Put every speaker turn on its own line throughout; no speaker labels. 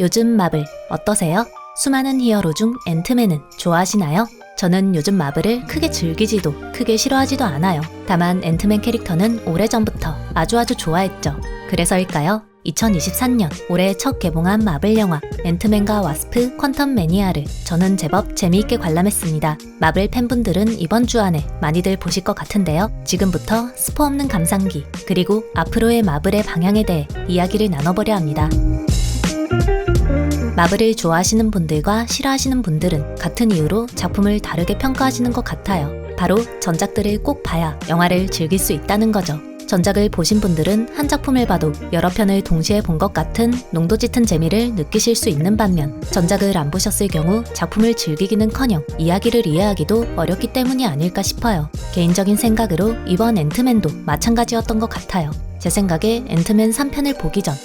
요즘 마블 어떠세요? 수많은 히어로 중 앤트맨은 좋아하시나요? 저는 요즘 마블을 크게 즐기지도 크게 싫어하지도 않아요. 다만 앤트맨 캐릭터는 오래전부터 아주 좋아했죠. 그래서일까요? 2023년 올해 첫 개봉한 마블 영화 앤트맨과 와스프 퀀텀 매니아를 저는 제법 재미있게 관람했습니다. 마블 팬분들은 이번 주 안에 많이들 보실 것 같은데요. 지금부터 스포 없는 감상기 그리고 앞으로의 마블의 방향에 대해 이야기를 나눠보려 합니다. 마블을 좋아하시는 분들과 싫어하시는 분들은 같은 이유로 작품을 다르게 평가하시는 것 같아요. 바로 전작들을 꼭 봐야 영화를 즐길 수 있다는 거죠. 전작을 보신 분들은 한 작품을 봐도 여러 편을 동시에 본 것 같은 농도 짙은 재미를 느끼실 수 있는 반면 전작을 안 보셨을 경우 작품을 즐기기는커녕 이야기를 이해하기도 어렵기 때문이 아닐까 싶어요. 개인적인 생각으로 이번 앤트맨도 마찬가지였던 것 같아요. 제 생각에 앤트맨 3편을 보기 전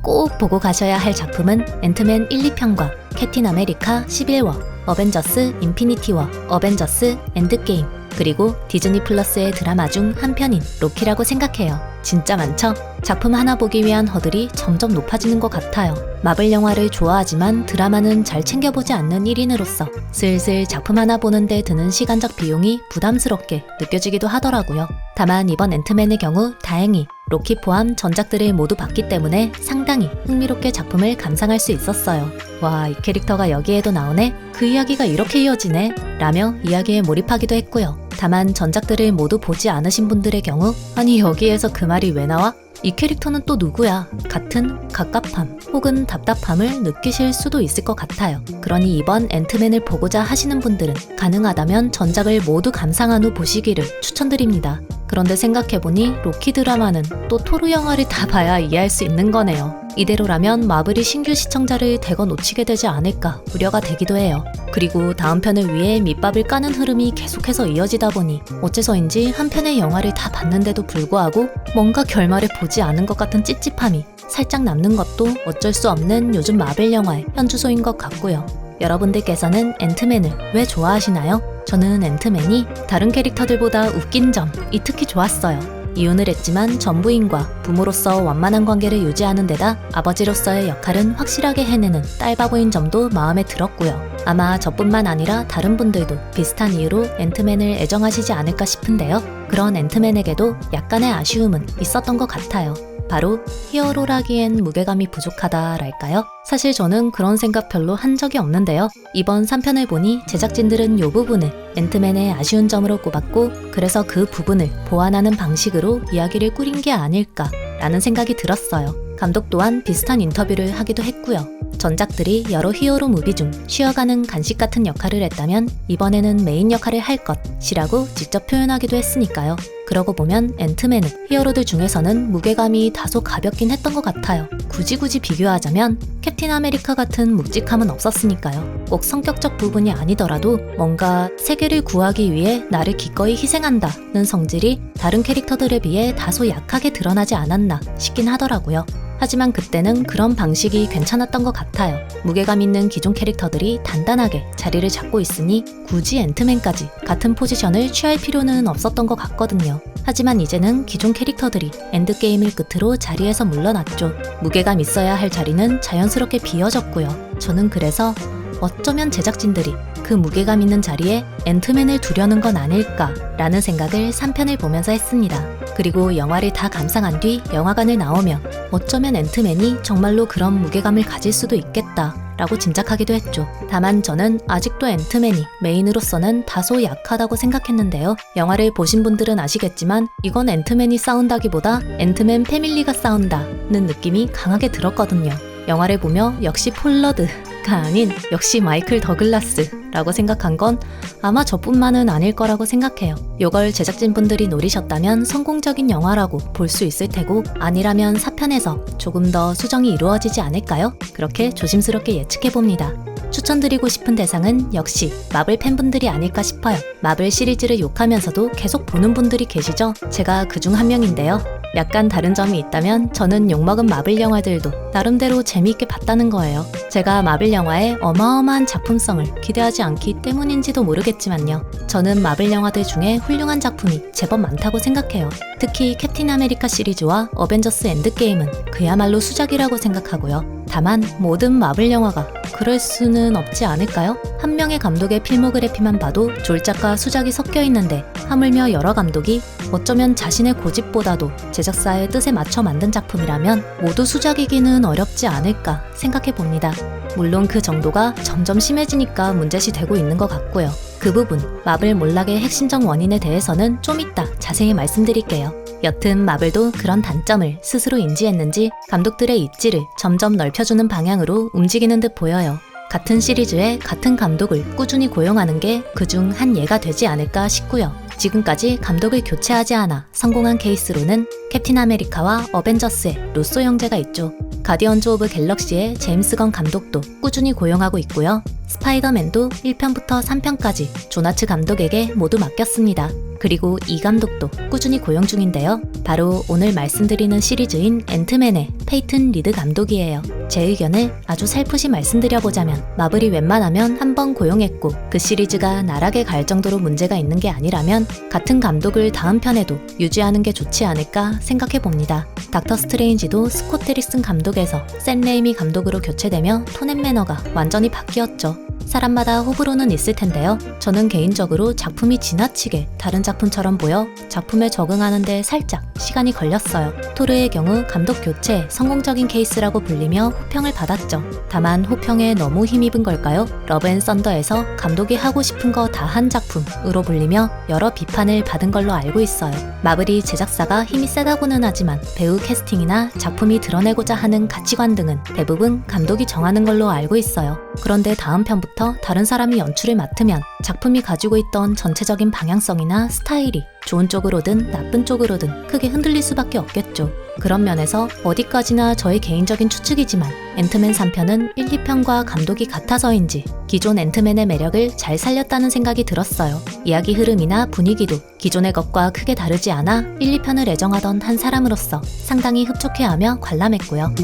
꼭 보고 가셔야 할 작품은 앤트맨 1, 2편과 캡틴 아메리카 11워, 어벤져스 인피니티 워, 어벤져스 엔드게임, 그리고 디즈니 플러스의 드라마 중 한 편인 로키라고 생각해요. 진짜 많죠? 작품 하나 보기 위한 허들이 점점 높아지는 것 같아요. 마블 영화를 좋아하지만 드라마는 잘 챙겨보지 않는 1인으로서 슬슬 작품 하나 보는데 드는 시간적 비용이 부담스럽게 느껴지기도 하더라고요. 다만 이번 앤트맨의 경우 다행히 로키 포함 전작들을 모두 봤기 때문에 상당히 흥미롭게 작품을 감상할 수 있었어요. 와, 이 캐릭터가 여기에도 나오네? 그 이야기가 이렇게 이어지네? 라며 이야기에 몰입하기도 했고요. 다만 전작들을 모두 보지 않으신 분들의 경우 아니 여기에서 그 말이 왜 나와? 이 캐릭터는 또 누구야? 같은 갑갑함 혹은 답답함을 느끼실 수도 있을 것 같아요. 그러니 이번 앤트맨을 보고자 하시는 분들은 가능하다면 전작을 모두 감상한 후 보시기를 추천드립니다. 그런데 생각해보니 로키 드라마는 또 토르 영화를 다 봐야 이해할 수 있는 거네요. 이대로라면 마블이 신규 시청자를 대거 놓치게 되지 않을까 우려가 되기도 해요. 그리고 다음 편을 위해 밑밥을 까는 흐름이 계속해서 이어지다 보니 어째서인지 한 편의 영화를 다 봤는데도 불구하고 뭔가 결말을 보지 않은 것 같은 찝찝함이 살짝 남는 것도 어쩔 수 없는 요즘 마블 영화의 현주소인 것 같고요. 여러분들께서는 앤트맨을 왜 좋아하시나요? 저는 앤트맨이 다른 캐릭터들보다 웃긴 점이 특히 좋았어요. 이혼을 했지만 전부인과 부모로서 완만한 관계를 유지하는 데다 아버지로서의 역할은 확실하게 해내는 딸바보인 점도 마음에 들었고요. 아마 저뿐만 아니라 다른 분들도 비슷한 이유로 앤트맨을 애정하시지 않을까 싶은데요. 그런 앤트맨에게도 약간의 아쉬움은 있었던 것 같아요. 바로 히어로라기엔 무게감이 부족하다랄까요? 사실 저는 그런 생각 별로 한 적이 없는데요. 이번 3편을 보니 제작진들은 이 부분을 앤트맨의 아쉬운 점으로 꼽았고 그래서 그 부분을 보완하는 방식으로 이야기를 꾸린 게 아닐까 라는 생각이 들었어요. 감독 또한 비슷한 인터뷰를 하기도 했고요. 전작들이 여러 히어로 무비 중 쉬어가는 간식 같은 역할을 했다면 이번에는 메인 역할을 할 것이라고 직접 표현하기도 했으니까요. 그러고 보면 앤트맨은 히어로들 중에서는 무게감이 다소 가볍긴 했던 것 같아요. 굳이 비교하자면 캡틴 아메리카 같은 묵직함은 없었으니까요. 꼭 성격적 부분이 아니더라도 뭔가 세계를 구하기 위해 나를 기꺼이 희생한다는 성질이 다른 캐릭터들에 비해 다소 약하게 드러나지 않았나 싶긴 하더라고요. 하지만 그때는 그런 방식이 괜찮았던 것 같아요. 무게감 있는 기존 캐릭터들이 단단하게 자리를 잡고 있으니 굳이 앤트맨까지 같은 포지션을 취할 필요는 없었던 것 같거든요. 하지만 이제는 기존 캐릭터들이 엔드게임을 끝으로 자리에서 물러났죠. 무게감 있어야 할 자리는 자연스럽게 비어졌고요. 저는 그래서 어쩌면 제작진들이 그 무게감 있는 자리에 앤트맨을 두려는 건 아닐까라는 생각을 3편을 보면서 했습니다. 그리고 영화를 다 감상한 뒤 영화관을 나오면 어쩌면 앤트맨이 정말로 그런 무게감을 가질 수도 있겠다라고 짐작하기도 했죠. 다만 저는 아직도 앤트맨이 메인으로서는 다소 약하다고 생각했는데요. 영화를 보신 분들은 아시겠지만 이건 앤트맨이 싸운다기보다 앤트맨 패밀리가 싸운다는 느낌이 강하게 들었거든요. 영화를 보며 역시 폴러드가 아닌 역시 마이클 더글라스라고 생각한 건 아마 저뿐만은 아닐 거라고 생각해요. 이걸 제작진분들이 노리셨다면 성공적인 영화라고 볼 수 있을 테고 아니라면 4편에서 조금 더 수정이 이루어지지 않을까요? 그렇게 조심스럽게 예측해봅니다. 추천드리고 싶은 대상은 역시 마블 팬분들이 아닐까 싶어요. 마블 시리즈를 욕하면서도 계속 보는 분들이 계시죠? 제가 그중 한 명인데요. 약간 다른 점이 있다면 저는 욕먹은 마블 영화들도 나름대로 재미있게 봤다는 거예요. 제가 마블 영화의 어마어마한 작품성을 기대하지 않기 때문인지도 모르겠지만요. 저는 마블 영화들 중에 훌륭한 작품이 제법 많다고 생각해요. 특히 캡틴 아메리카 시리즈와 어벤져스 엔드게임은 그야말로 수작이라고 생각하고요. 다만 모든 마블 영화가 그럴 수는 없지 않을까요? 한 명의 감독의 필모그래피만 봐도 졸작과 수작이 섞여 있는데 하물며 여러 감독이 어쩌면 자신의 고집보다도 제작사의 뜻에 맞춰 만든 작품이라면 모두 수작이기는 어렵지 않을까 생각해 봅니다. 물론 그 정도가 점점 심해지니까 문제시 되고 있는 것 같고요. 그 부분, 마블 몰락의 핵심적 원인에 대해서는 좀 이따 자세히 말씀드릴게요. 여튼 마블도 그런 단점을 스스로 인지했는지 감독들의 입지를 점점 넓혀주는 방향으로 움직이는 듯 보여요. 같은 시리즈에 같은 감독을 꾸준히 고용하는 게 그중 한 예가 되지 않을까 싶고요. 지금까지 감독을 교체하지 않아 성공한 케이스로는 캡틴 아메리카와 어벤져스의 루소 형제가 있죠. 가디언즈 오브 갤럭시의 제임스 건 감독도 꾸준히 고용하고 있고요. 스파이더맨도 1편부터 3편까지 조나츠 감독에게 모두 맡겼습니다. 그리고 이 감독도 꾸준히 고용 중인데요. 바로 오늘 말씀드리는 시리즈인 앤트맨의 페이튼 리드 감독이에요. 제 의견을 아주 살풋이 말씀드려보자면 마블이 웬만하면 한 번 고용했고 그 시리즈가 나락에 갈 정도로 문제가 있는 게 아니라면 같은 감독을 다음 편에도 유지하는 게 좋지 않을까 생각해봅니다. 닥터 스트레인지도 스콧 데리슨 감독에서 샘 레이미 감독으로 교체되며 톤 앤 매너가 완전히 바뀌었죠. 사람마다 호불호는 있을 텐데요. 저는 개인적으로 작품이 지나치게 다른 작품처럼 보여 작품에 적응하는데 살짝 시간이 걸렸어요. 토르의 경우 감독 교체 성공적인 케이스라고 불리며 호평을 받았죠. 다만 호평에 너무 힘입은 걸까요? 러브 앤 썬더에서 감독이 하고 싶은 거 다 한 작품으로 불리며 여러 비판을 받은 걸로 알고 있어요. 마블이 제작사가 힘이 세다고는 하지만 배우 캐스팅이나 작품이 드러내고자 하는 가치관 등은 대부분 감독이 정하는 걸로 알고 있어요. 그런데 다음 편부터 다른 사람이 연출을 맡으면 작품이 가지고 있던 전체적인 방향성이나 스타일이 좋은 쪽으로든 나쁜 쪽으로든 크게 흔들릴 수밖에 없겠죠. 그런 면에서 어디까지나 저의 개인적인 추측이지만 앤트맨 3편은 1, 2편과 감독이 같아서인지 기존 앤트맨의 매력을 잘 살렸다는 생각이 들었어요. 이야기 흐름이나 분위기도 기존의 것과 크게 다르지 않아 1, 2편을 애정하던 한 사람으로서 상당히 흡족해하며 관람했고요.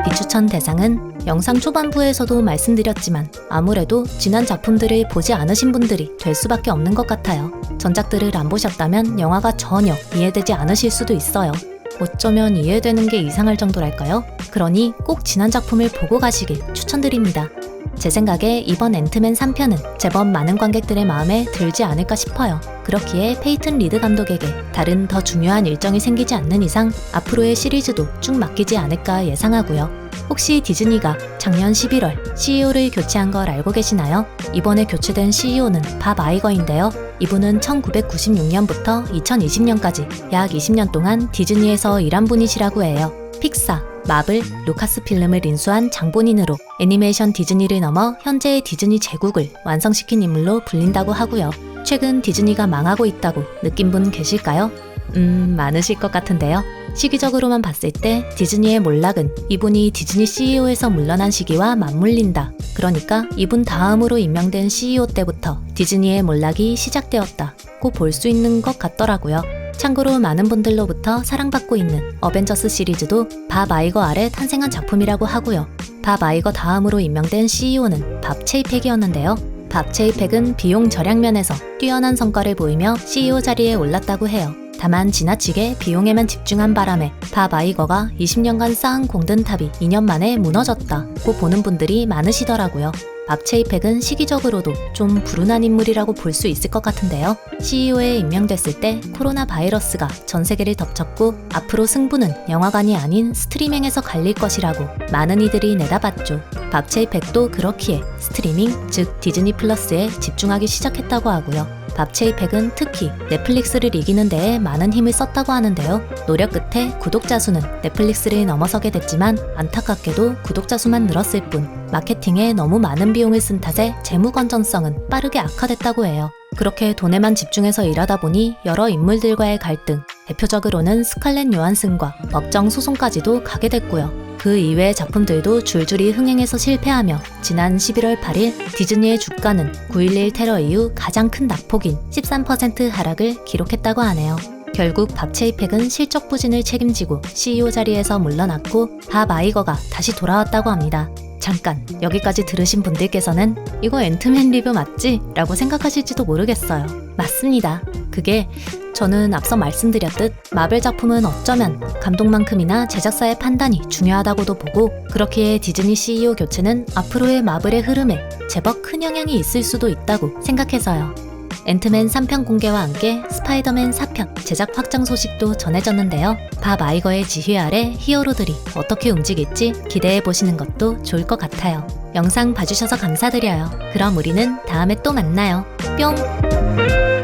비추천 대상은 영상 초반부에서도 말씀드렸지만 아무래도 지난 작품들을 보지 않으신 분들이 될 수밖에 없는 것 같아요. 전작들을 안 보셨다면 영화가 전혀 이해되지 않으실 수도 있어요. 어쩌면 이해되는 게 이상할 정도랄까요? 그러니 꼭 지난 작품을 보고 가시길 추천드립니다. 제 생각에 이번 앤트맨 3편은 제법 많은 관객들의 마음에 들지 않을까 싶어요. 그렇기에 페이튼 리드 감독에게 다른 더 중요한 일정이 생기지 않는 이상 앞으로의 시리즈도 쭉 맡기지 않을까 예상하고요. 혹시 디즈니가 작년 11월 CEO를 교체한 걸 알고 계시나요? 이번에 교체된 CEO는 밥 아이거인데요. 이분은 1996년부터 2020년까지 약 20년 동안 디즈니에서 일한 분이시라고 해요. 픽사, 마블, 루카스필름을 인수한 장본인으로 애니메이션 디즈니를 넘어 현재의 디즈니 제국을 완성시킨 인물로 불린다고 하고요. 최근 디즈니가 망하고 있다고 느낀 분 계실까요? 많으실 것 같은데요. 시기적으로만 봤을 때 디즈니의 몰락은 이분이 디즈니 CEO에서 물러난 시기와 맞물린다. 그러니까 이분 다음으로 임명된 CEO 때부터 디즈니의 몰락이 시작되었다고 볼 수 있는 것 같더라고요. 참고로 많은 분들로부터 사랑받고 있는 어벤져스 시리즈도 밥 아이거 아래 탄생한 작품이라고 하고요. 밥 아이거 다음으로 임명된 CEO는 밥 체이팩이었는데요. 밥 체이팩은 비용 절약 면에서 뛰어난 성과를 보이며 CEO 자리에 올랐다고 해요. 다만 지나치게 비용에만 집중한 바람에 밥 아이거가 20년간 쌓은 공든탑이 2년 만에 무너졌다고 보는 분들이 많으시더라고요. 밥 체이팩은 시기적으로도 좀 불운한 인물이라고 볼 수 있을 것 같은데요. CEO에 임명됐을 때 코로나 바이러스가 전 세계를 덮쳤고 앞으로 승부는 영화관이 아닌 스트리밍에서 갈릴 것이라고 많은 이들이 내다봤죠. 밥 체이팩도 그렇기에 스트리밍, 즉 디즈니 플러스에 집중하기 시작했다고 하고요. 밥 체이팩은 특히 넷플릭스를 이기는 데에 많은 힘을 썼다고 하는데요. 노력 끝에 구독자 수는 넷플릭스를 넘어서게 됐지만 안타깝게도 구독자 수만 늘었을 뿐 마케팅에 너무 많은 비용을 쓴 탓에 재무 건전성은 빠르게 악화됐다고 해요. 그렇게 돈에만 집중해서 일하다 보니 여러 인물들과의 갈등, 대표적으로는 스칼렛 요한슨과 법정 소송까지도 가게 됐고요. 그 이외의 작품들도 줄줄이 흥행해서 실패하며 지난 11월 8일 디즈니의 주가는 9.11 테러 이후 가장 큰 낙폭인 13% 하락을 기록했다고 하네요. 결국 밥 체이팩은 실적 부진을 책임지고 CEO 자리에서 물러났고 밥 아이거가 다시 돌아왔다고 합니다. 잠깐, 여기까지 들으신 분들께서는 이거 앤트맨 리뷰 맞지? 라고 생각하실지도 모르겠어요. 맞습니다. 그게 저는 앞서 말씀드렸듯 마블 작품은 어쩌면 감독만큼이나 제작사의 판단이 중요하다고도 보고, 그렇기에 디즈니 CEO 교체는 앞으로의 마블의 흐름에 제법 큰 영향이 있을 수도 있다고 생각해서요. 앤트맨 3편 공개와 함께 스파이더맨 4편 제작 확정 소식도 전해졌는데요. 밥 아이거의 지휘 아래 히어로들이 어떻게 움직일지 기대해보시는 것도 좋을 것 같아요. 영상 봐주셔서 감사드려요. 그럼 우리는 다음에 또 만나요. 뿅!